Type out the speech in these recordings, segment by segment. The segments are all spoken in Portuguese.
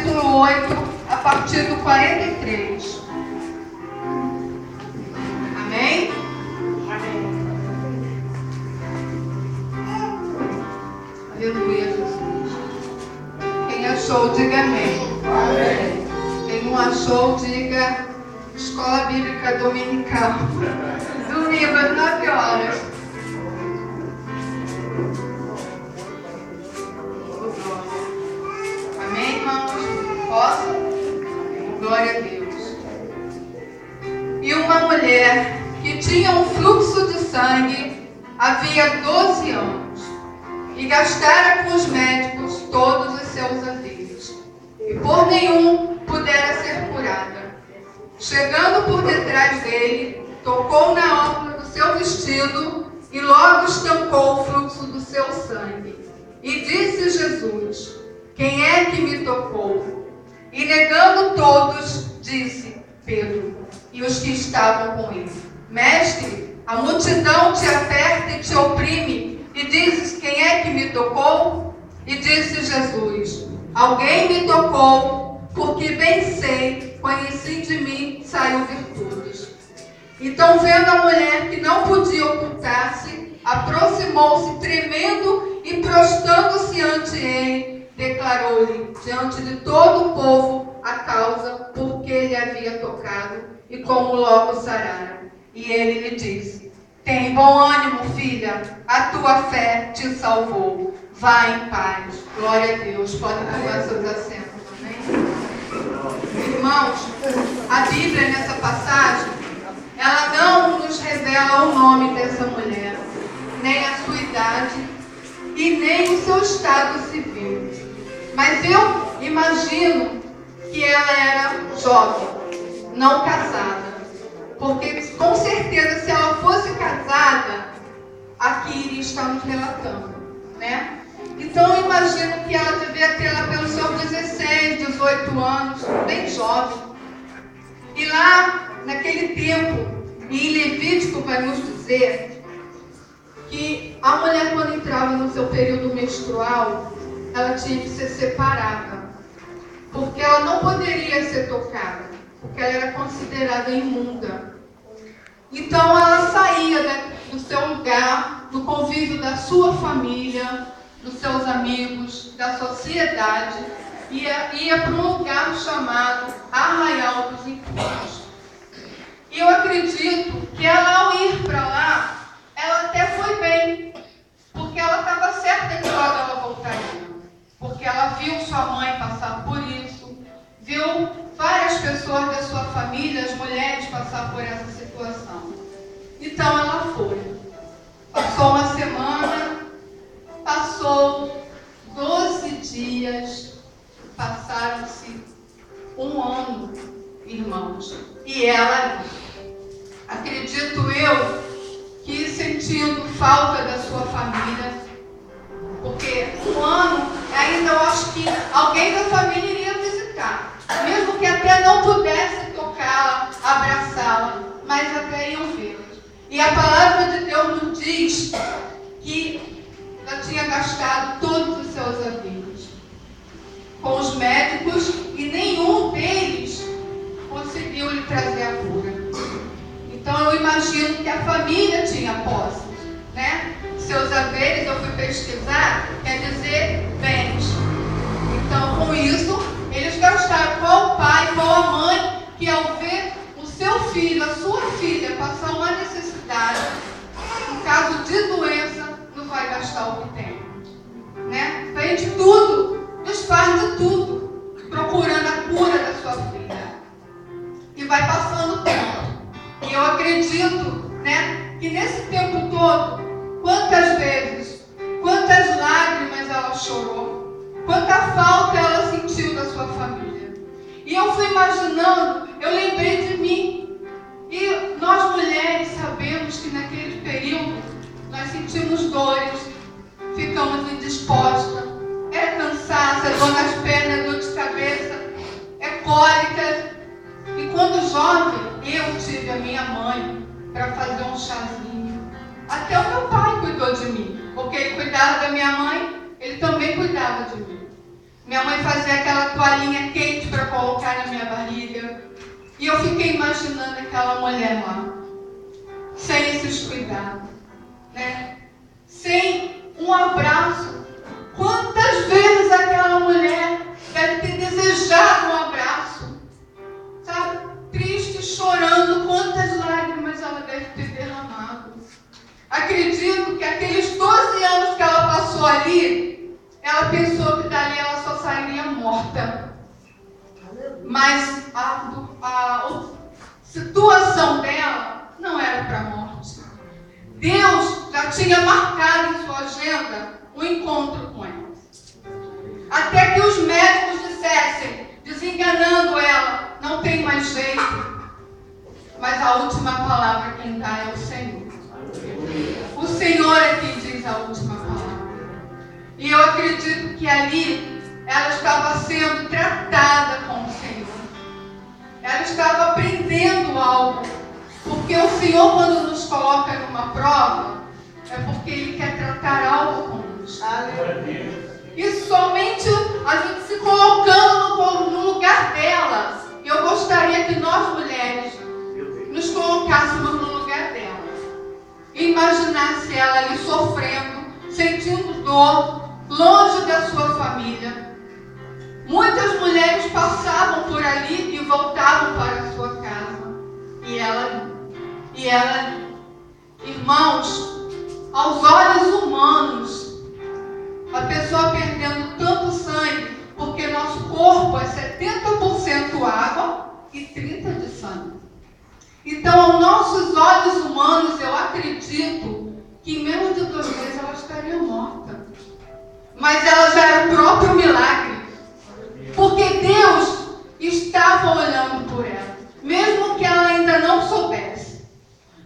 capítulo 8, a partir do 43. Amém? Amém. Aleluia, Jesus. Quem achou, diga amém. Amém. Quem não achou, diga Escola Bíblica Dominical. Domingo às 9 horas. Amém, irmãos? Posso? Glória a Deus. E uma mulher que tinha um fluxo de sangue havia 12 anos e gastara com os médicos todos os seus haveres, e por nenhum pudera ser curada. Chegando por detrás dele, tocou na orla do seu vestido e logo estancou o fluxo do seu sangue. E disse Jesus: quem é que me tocou? E negando todos, disse Pedro e os que estavam com ele: Mestre, a multidão te aperta e te oprime, e dizes: quem é que me tocou? E disse Jesus: alguém me tocou, porque bem sei, conheci de mim, saiu virtudes. Então, vendo a mulher que não podia ocultar-se, aproximou-se tremendo e prostrando-se ante ele, declarou-lhe diante de todo o povo a causa por que ele havia tocado e como logo sarara. E ele lhe disse: tem bom ânimo, filha, a tua fé te salvou. Vá em paz. Glória a Deus. Podem tomar seus assentos. Amém? Irmãos, a Bíblia nessa passagem, ela não nos revela o nome dessa mulher, nem a sua idade e nem o seu estado civil. Mas eu imagino que ela era jovem, não casada. Porque com certeza se ela fosse casada, aqui iria estar nos relatando, né? Então eu imagino que ela devia ter lá pelos seus 16, 18 anos, bem jovem. E lá, naquele tempo, em Levítico vai nos dizer que a mulher, quando entrava no seu período menstrual, ela tinha que ser separada, porque ela não poderia ser tocada, porque ela era considerada imunda. Então ela saía do seu lugar, do convívio da sua família, dos seus amigos, da sociedade, ia para um lugar chamado Arraial dos Impuros. E eu acredito que ela, ao ir para lá, ela até foi bem, porque ela estava certa que logo ela voltaria, porque ela viu sua mãe passar por isso, viu várias pessoas da sua família, as mulheres, passar por essa situação. Então ela foi. Passou uma semana, passou 12 dias, passaram-se um ano, irmãos. E ela, acredito eu, que sentindo falta da sua família, porque um ano, ainda eu acho que alguém da família iria visitar, mesmo que até não pudesse tocá-la, abraçá-la, mas até iam vê-la. E a palavra de Deus nos diz que ela tinha gastado todos os seus haveres com os médicos e nenhum deles conseguiu lhe trazer a cura. Então eu imagino que a família tinha posses, né? Seus haveres, eu fui pesquisar, quer dizer bens. Então com isso, eles gastaram com o pai, com a mãe, que ao ver o seu filho, a sua filha, passar uma necessidade, em caso de doença, não vai gastar o que tem, né? Vende tudo, desfaz de tudo, procurando a cura da sua filha. E vai passando o tempo. E eu acredito, né, que nesse tempo todo, quantas vezes, quantas lágrimas ela chorou, quanta falta ela sentiu da sua família. E eu fui imaginando, eu lembrei de mim. E nós mulheres sabemos que naquele período nós sentimos dores, ficamos indispostas, é cansaço, é dor nas pernas, é dor de cabeça, é cólica. E quando jovem, eu tive a minha mãe para fazer um chazinho. Até o meu pai cuidou de mim, porque ele cuidava da minha mãe, ele também cuidava de mim. Minha mãe fazia aquela toalhinha quente para colocar na minha barriga. E eu fiquei imaginando aquela mulher lá, sem esses cuidados, né? Sem um abraço. Quantas vezes aquela mulher deve ter desejado um abraço, sabe? Triste, chorando, quantas lágrimas ela deve ter derramado. Acredito que aqueles 12 anos que ela passou ali, ela pensou que dali ela só sairia morta. Mas a situação dela não era para a morte. Deus já tinha marcado em sua agenda um encontro com ela. Até que os médicos dissessem, desenganando ela, não tem mais jeito. Mas a última palavra quem dá é o Senhor. O Senhor é quem diz a última palavra. E eu acredito que ali ela estava sendo tratada com o Senhor. Ela estava aprendendo algo. Porque o Senhor, quando nos coloca numa prova, é porque Ele quer tratar algo conosco. E somente a gente se colocando no lugar dela. Eu gostaria que nós, mulheres, nos colocássemos no lugar dela. E imaginasse ela ali sofrendo, sentindo dor, longe da sua família. Muitas mulheres passavam por ali e voltavam para a sua casa. E ela, irmãos, aos olhos humanos, a pessoa perdendo tanto sangue, porque nosso corpo é 70% água e 30% de sangue. Então, aos nossos olhos humanos, eu acredito que em menos de 2 meses ela estaria morta. Mas ela já era o próprio milagre. Porque Deus estava olhando por ela. Mesmo que ela ainda não soubesse.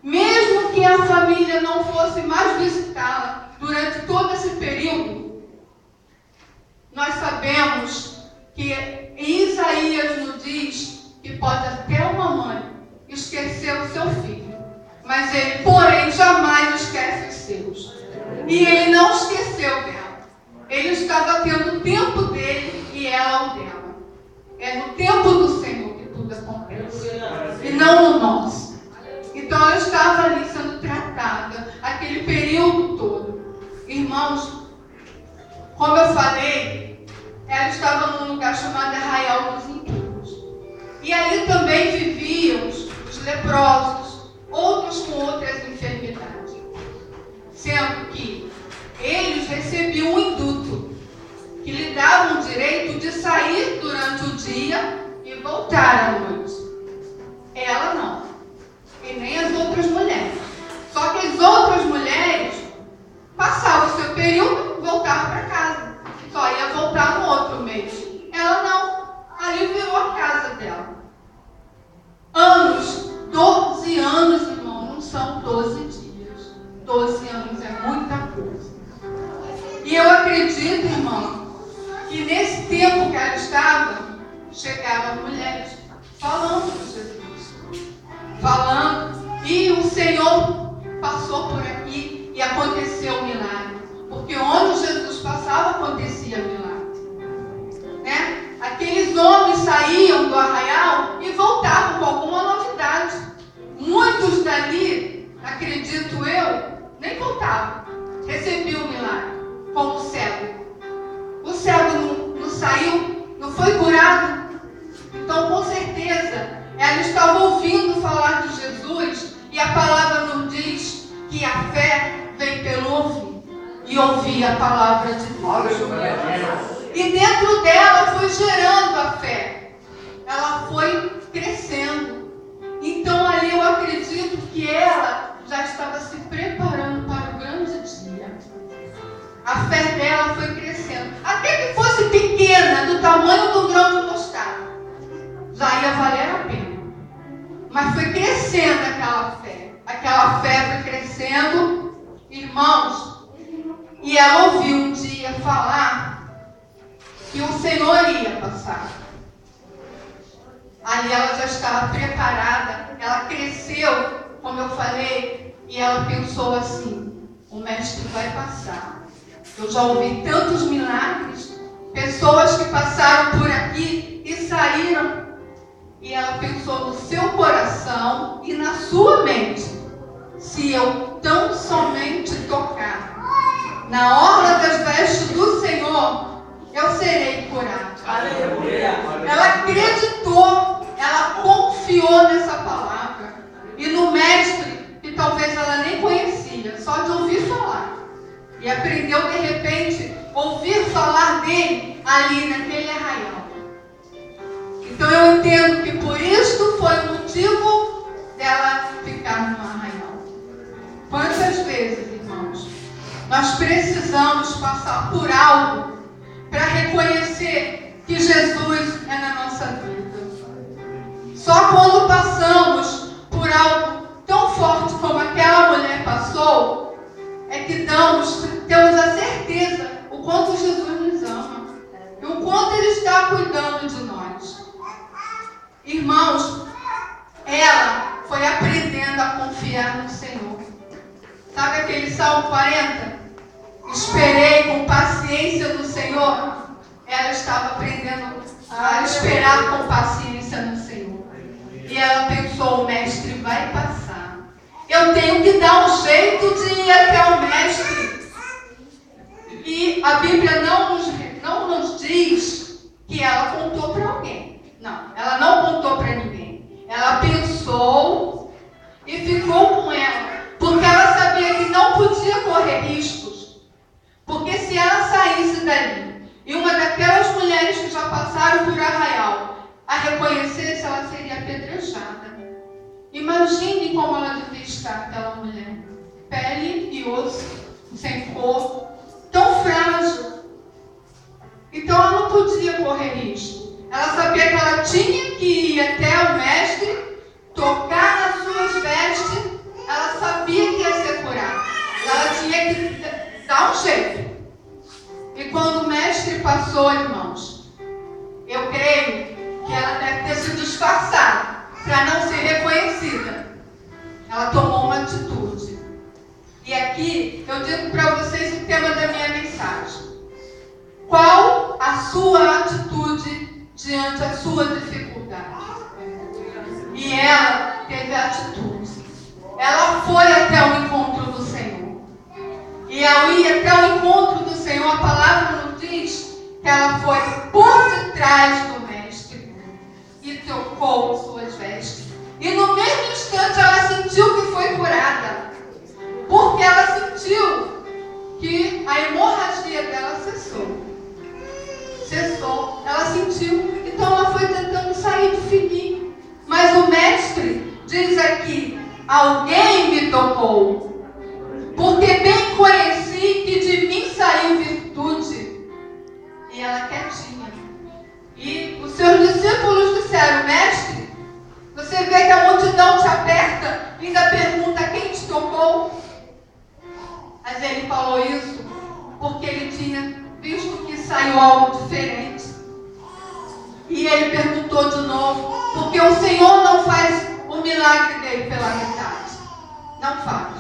Mesmo que a família não fosse mais visitá-la durante todo esse período. Nós sabemos que Isaías nos diz que pode até uma mãe esquecer o seu filho. Mas ele, porém, jamais esquece os seus. E ele não esqueceu dela. Ele estava tendo o tempo dele e ela o dela. É no tempo do Senhor que tudo acontece. E não no nosso. Então ela estava ali sendo tratada aquele período todo. Irmãos, como eu falei, ela estava num lugar chamado Arraial dos Impuros. E ali também viviam os leprosos, outros com outras enfermidades. Sendo que eles recebiam um induto, que lhe dava o direito de sair durante o dia e voltar à noite. Ela não. E nem as outras mulheres. Só que as outras mulheres passavam o seu período e voltavam para casa. Só ia voltar no outro mês. Ela não. Ali virou a casa dela. Anos. 12 anos, irmão. Não são 12 dias. 12 anos é muita coisa. E eu acredito, irmão, que nesse tempo que ela estava, chegavam mulheres falando de Jesus. Falando. E o Senhor passou por aqui e aconteceu o milagre. Porque onde Jesus passava, acontecia milagre. Né? Aqueles homens saíam do arraial e voltavam com alguma novidade. Muitos dali, acredito eu, nem voltavam. Recebiam o milagre. Como o cego. O cego não saiu, não foi curado. Então, com certeza, ela estava ouvindo falar de Jesus e a palavra nos diz que a fé vem pelo ouvir e ouvir a palavra de Deus. E dentro dela foi gerando a fé. Ela foi crescendo. Então, ali eu acredito que ela já estava se preparando para o grande dia. A fé dela foi crescendo. Até que fosse pequena, do tamanho do grão de mostarda, já ia valer a pena. Mas foi crescendo aquela fé. Aquela fé foi crescendo, irmãos. E ela ouviu um dia falar que o Senhor ia passar. Ali ela já estava preparada. Ela cresceu, como eu falei, e ela pensou assim: o mestre vai passar. Eu já ouvi tantos milagres, pessoas que se eu tão somente tocar na orla das vestes do Senhor, eu serei curado. Ela acreditou, ela confiou nessa palavra. E no mestre, que talvez ela nem conhecia, só de ouvir falar. E aprendeu de repente ouvir falar dele ali naquele arraial. Então eu entendo que por isto foi o motivo dela ficar no arraial. Quantas vezes, irmãos, nós precisamos passar por algo para reconhecer que Jesus é na nossa vida. Só quando passamos por algo tão forte como aquela mulher passou, é que temos a certeza o quanto Jesus nos ama e o quanto Ele está cuidando de nós. Irmãos, ela foi aprendendo a confiar no Senhor. Sabe aquele Salmo 40? Esperei com paciência no Senhor. Ela estava aprendendo a esperar com paciência no Senhor. E ela pensou, o mestre vai passar. Eu tenho que dar um jeito de ir até o mestre. E a Bíblia não nos diz que ela contou para alguém. Não, ela não contou para ninguém. Ela pensou e ficou com ela. Porque ela sabia que não podia correr riscos. Porque se ela saísse dali e uma daquelas mulheres que já passaram por arraial a reconhecesse, ela seria apedrejada. Imagine como ela devia estar, aquela mulher. Pele e osso, sem cor, tão frágil. Então ela não podia correr risco. Ela sabia que ela tinha que ir até o mestre, tocar nas suas vestes. Ela sabia que ia ser curada. Ela tinha que dar um jeito. E quando o mestre passou, irmãos, eu creio que ela deve ter se disfarçado para não ser reconhecida. Ela tomou uma atitude. E aqui eu digo para vocês o tema da minha mensagem. Qual a sua atitude diante da sua dificuldade? E ela teve atitude. Ela foi até o encontro do Senhor. E ao ir até o encontro do Senhor, a palavra nos diz que ela foi por detrás do mestre e tocou suas vestes. E no mesmo instante ela sentiu que foi curada. Porque ela sentiu que a hemorragia dela cessou. Ela sentiu. Então ela foi tentando sair do fininho. Mas o mestre diz aqui, alguém me tocou, porque bem conheci que de mim saiu virtude. E ela quietinha. E os seus discípulos disseram, mestre, você vê que a multidão te aperta e ainda pergunta quem te tocou? Mas ele falou isso porque ele tinha visto que saiu algo diferente. E ele perguntou de novo, porque o Senhor não faz o milagre dele pela metade. Não faz.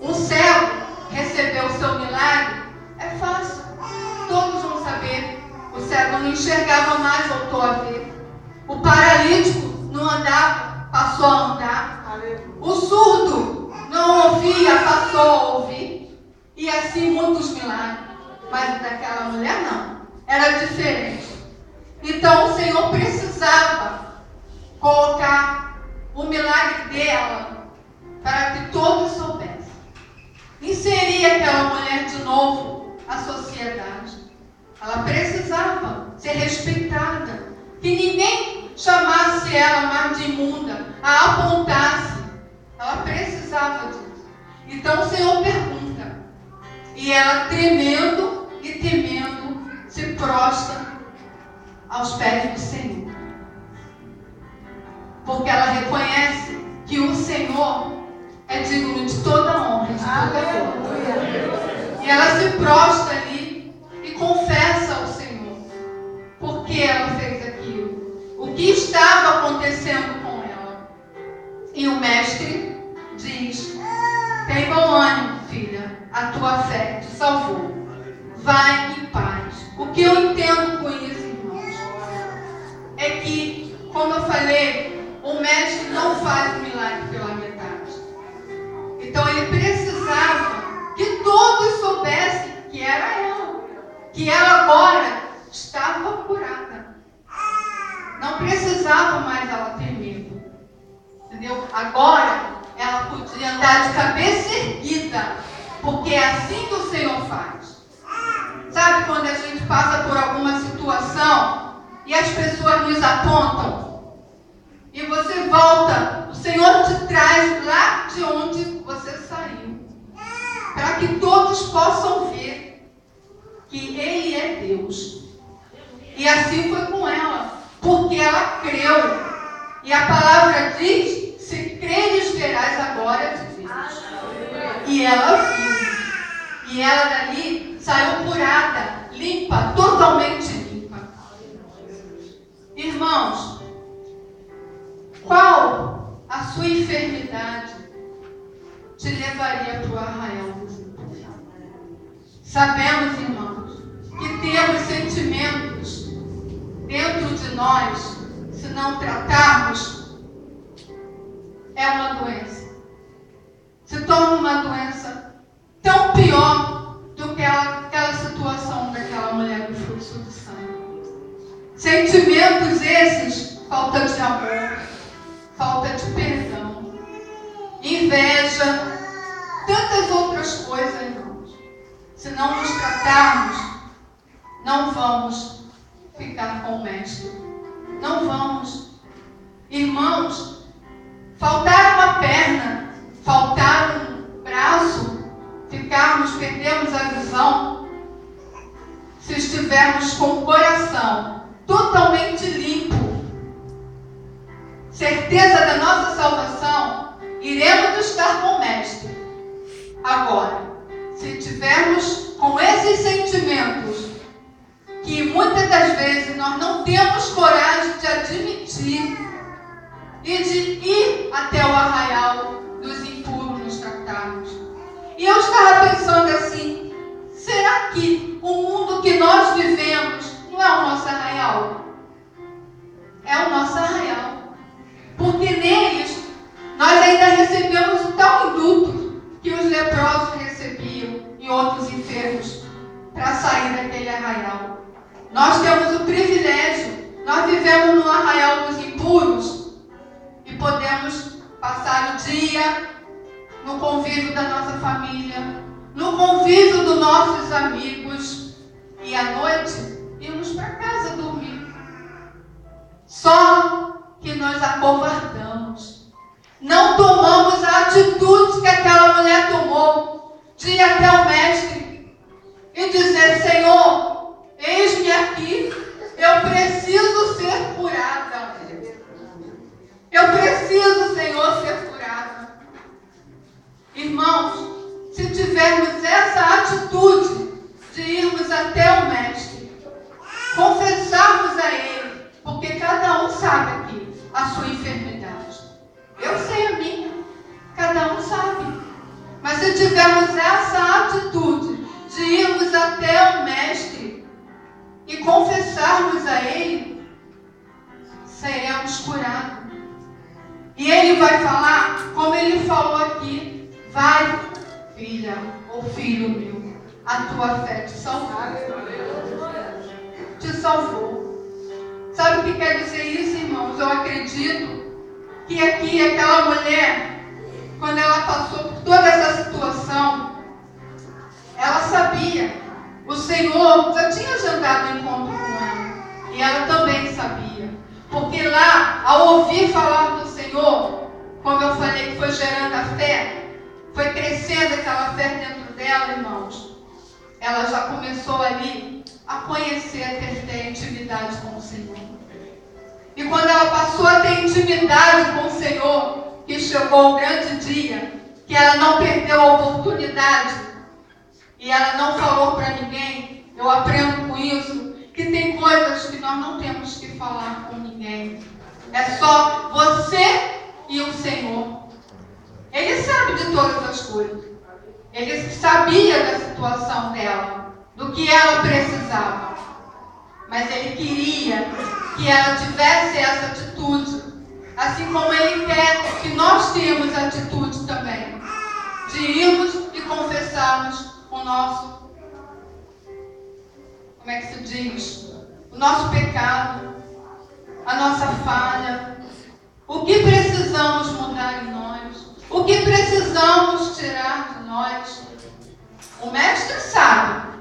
Um cego recebeu o seu milagre, é fácil. Todos vão saber. O cego não enxergava mais, voltou a ver. O paralítico não andava, passou a andar. O surdo não ouvia, passou a ouvir. E assim muitos milagres. Mas daquela mulher não. Era diferente. Então o Senhor precisava colocar o milagre dela para que todos soubessem. Inserir aquela mulher de novo à sociedade. Ela precisava ser respeitada. Que ninguém chamasse ela mais de imunda, a apontasse. Ela precisava disso. Então o Senhor pergunta. E ela, tremendo e temendo, se prostra aos pés do Senhor. Porque ela reconhece que o Senhor é digno de toda honra, de toda glória. E ela se prostra ali e confessa ao Senhor por que ela fez aquilo, o que estava acontecendo com ela. E o mestre diz, tem bom ânimo, filha, a tua fé te salvou. Vai em paz. O que eu entendo com isso, irmãos, é que, como eu falei, o mestre não faz o milagre pela metade. precisava mais ela ter medo. Entendeu? Agora, ela podia andar de cabeça erguida, porque é assim que o Senhor faz. Sabe quando a gente passa por alguma situação e as pessoas nos apontam? E você volta, o Senhor te traz lá de onde você saiu. Para que todos possam ver que Ele é Deus. E assim foi com ela, porque ela creu. E a palavra diz, se creres verás a glória de Deus. E ela viu. E ela dali saiu curada, limpa, totalmente limpa. Irmãos, qual a sua enfermidade te levaria para o arraial dos ímpios? Sabemos, irmãos, que temos sentimentos dentro de nós, se não tratarmos, é uma doença. Se torna uma doença tão pior do que aquela situação daquela mulher do fluxo de sangue. Sentimentos esses, falta de amor, falta de perdão, inveja, tantas outras coisas, irmãos. Se não nos tratarmos, não vamos ficar com o Mestre. Não vamos. Irmãos, faltar uma perna, faltar um braço, perdemos a visão, se estivermos com o coração totalmente limpo, certeza da nossa salvação, iremos estar com o Mestre. Agora, se tivermos com esses sentimentos, que muitas das vezes nós não temos coragem de admitir e de ir até o arraial dos impuros nos tratarmos. E eu estava pensando assim, será que o mundo que nós vivemos não é o nosso arraial? É o nosso arraial. Porque neles nós ainda recebemos o tal induto que os leprosos recebiam e outros enfermos para sair daquele arraial. Nós temos o privilégio, nós vivemos no arraial dos impuros e podemos passar o dia no convívio da nossa família, no convívio dos nossos amigos e à noite irmos para casa dormir. Só que nós acovardamos, não tomamos a atitude que aquela mulher tomou de ir até o Mestre e dizer: Senhor, eis-me aqui, eu preciso ser curada. Eu preciso, Senhor, ser curada. Irmãos, se tivermos essa atitude de irmos até o Mestre, confessarmos a Ele, porque cada um sabe aqui a sua enfermidade. Eu sei a minha, cada um sabe. Mas se tivermos essa atitude de irmos até o Mestre e confessarmos a Ele, seremos curados. E Ele vai falar, como Ele falou aqui: vai, filha ou filho meu, a tua fé te salvou. Te salvou. Sabe o que quer dizer isso, irmãos? Eu acredito que aqui aquela mulher, quando ela passou por toda essa situação, ela sabia. O Senhor já tinha agendado o encontro com ela. E ela também sabia. Porque lá, ao ouvir falar do Senhor, como eu falei que foi gerando a fé, foi crescendo aquela fé dentro dela, irmãos. Ela já começou ali a conhecer, a ter fé, intimidade com o Senhor. E quando ela passou a ter intimidade com o Senhor, que chegou o grande dia, que ela não perdeu a oportunidade, e ela não falou para ninguém, eu aprendo com isso, que tem coisas que nós não temos que falar com ninguém. É só você e o Senhor. Ele sabe de todas as coisas. Ele sabia da situação dela, do que ela precisava. Mas Ele queria que ela tivesse essa atitude, assim como Ele quer que nós tenhamos atitude também, de irmos e confessarmos o nosso, como é que se diz? O nosso pecado. a nossa falha, o que precisamos mudar em nós, o que precisamos tirar de nós. O mestre sabe,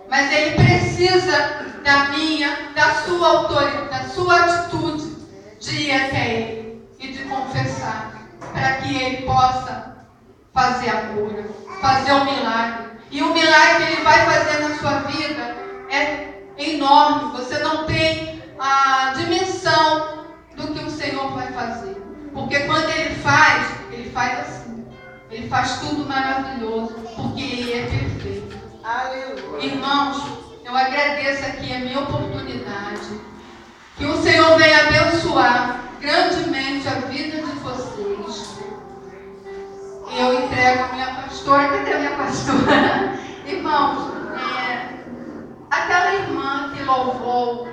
mas ele precisa da minha, da sua autoridade, da sua atitude de ir até ele e de confessar, para que ele possa fazer a cura, fazer o milagre. E o milagre que ele vai fazer na sua vida é enorme. Você não tem a dimensão do que o Senhor vai fazer. Porque quando ele faz assim. Ele faz tudo maravilhoso, porque ele é perfeito. Aleluia. Irmãos, eu agradeço aqui a minha oportunidade. Que o Senhor venha abençoar grandemente a vida de vocês. E eu entrego a minha pastora. Cadê a minha pastora? Irmãos, aquela irmã que louvou.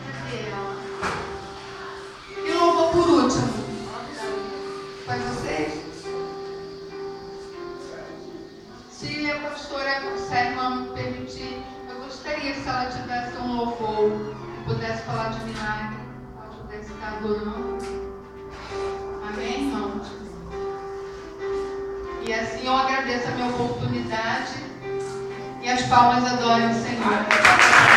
Cadê ela? Que louvou por último. Foi vocês? Se a pastora, se a irmã me permitir, eu gostaria, se ela tivesse um louvor, pudesse falar de milagre, ela pudesse estar adorando. Amém, irmãos? E assim eu agradeço a minha oportunidade e as palmas adorem o Senhor.